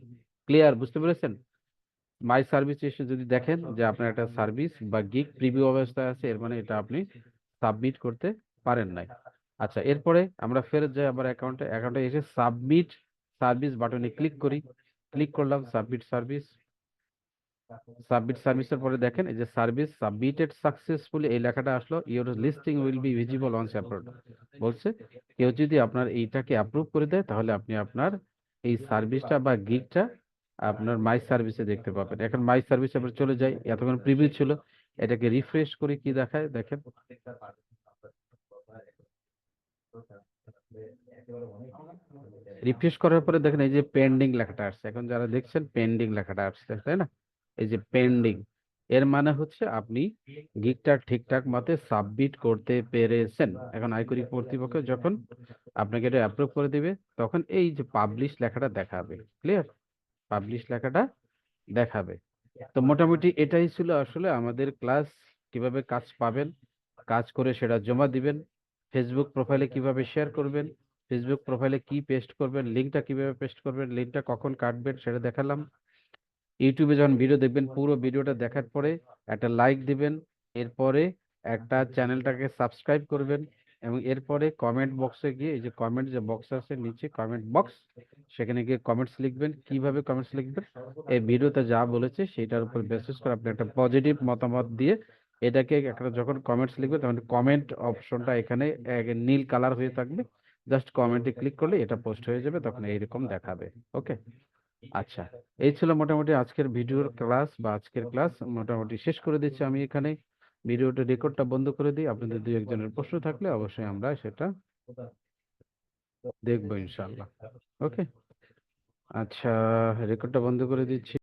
ক্লিয়ার? বুঝতে পেরেছেন? মাই সার্ভিস এসে যদি দেখেন যে আপনার একটা সার্ভিস বা গিগ প্রিভিউ অবস্থায় আছে, এর মানে এটা আপনি সাবমিট করতে পারেন নাই। আচ্ছা, এরপরে আমরা ফেরত যাই আবার অ্যাকাউন্টে এসে সাবমিট সার্ভিস বাটনে ক্লিক করি। ক্লিক করলাম সাবমিট সার্ভিস। সাবমিট সার্ভিসের পরে দেখেন এই যে সার্ভিস সাবমিটেড সাকসেসফুলি এই লেখাটা আসলো। Your listing will be visible on approve. বলছে কেউ যদি আপনার এইটাকে অ্যাপ্রুভ করে দেয়, তাহলে আপনি আপনার এই সার্ভিসটা বা গিগটা আপনার মাই সার্ভিসে দেখতে পাবেন। এখন মাই সার্ভিসে আমরা চলে যাই, এতক্ষণ প্রিভিউ ছিল, এটাকে রিফ্রেশ করি, কি দেখায় দেখেন। রিফ্রেশ করার পরে দেখেন এই যে পেন্ডিং লেখাটা আসছে। এখন যারা দেখছেন পেন্ডিং লেখাটা আসছে, তাই না? এই যে পেন্ডিং, এর মানে হচ্ছে আপনি গিগটা ঠিকঠাক মতে সাবমিট করতে পেরেছেন। এখন আয়করি কর্তৃপক্ষ যখন আপনাকে এটা অ্যাপ্রুভ করে দিবে, তখন এই যে পাবলিশ লেখাটা দেখাবে। ক্লিয়ার? পাবলিশ লেখাটা দেখাবে। তো মোটামুটি এটাই ছিল আসলে আমাদের ক্লাস। কিভাবে কাজ পাবেন, কাজ করে সেটা জমা দিবেন, ফেসবুক প্রোফাইলে কিভাবে শেয়ার করবেন, ফেসবুক প্রোফাইলে কি পেস্ট করবেন, লিঙ্কটা কিভাবে পেস্ট করবেন, লিঙ্কটা কখন কাটবেন সেটা দেখালাম। ইউটিউবে যখন ভিডিও দেখবেন, পুরো ভিডিওটা দেখার পরে একটা লাইক দিবেন, এরপরে একটা চ্যানেলটাকে সাবস্ক্রাইব করবেন, এবং এরপরে কমেন্ট বক্সে গিয়ে এই যে কমেন্ট যে বক্স আছে নিচে কমেন্ট বক্স, সেখানে গিয়ে কমেন্টস লিখবেন। কিভাবে কমেন্টস লিখবেন? এই ভিডিওতে যা বলেছে সেটার উপর বেসিস করে আপনি একটা পজিটিভ মতামত দিয়ে এটাকে একটা যখন কমেন্টস লিখবে, তখন কমেন্ট অপশনটা এখানে নীল কালার হয়ে থাকবে। জাস্ট কমেন্টে ক্লিক করলে এটা পোস্ট হয়ে যাবে, তখন এইরকম দেখাবে। ওকে, আচ্ছা, এই ছিল মোটামুটি আজকের ভিডিওর ক্লাস বা আজকের ক্লাস মোটামুটি শেষ করে দিচ্ছি আমি এখানে। ভিডিওটা রেকর্ডটা বন্ধ করে দিই। আপনাদের দুই একজনের প্রশ্ন থাকলে অবশ্যই আমরা সেটা দেখবো ইনশাআল্লাহ। ওকে, আচ্ছা, রেকর্ডটা বন্ধ করে দিচ্ছি।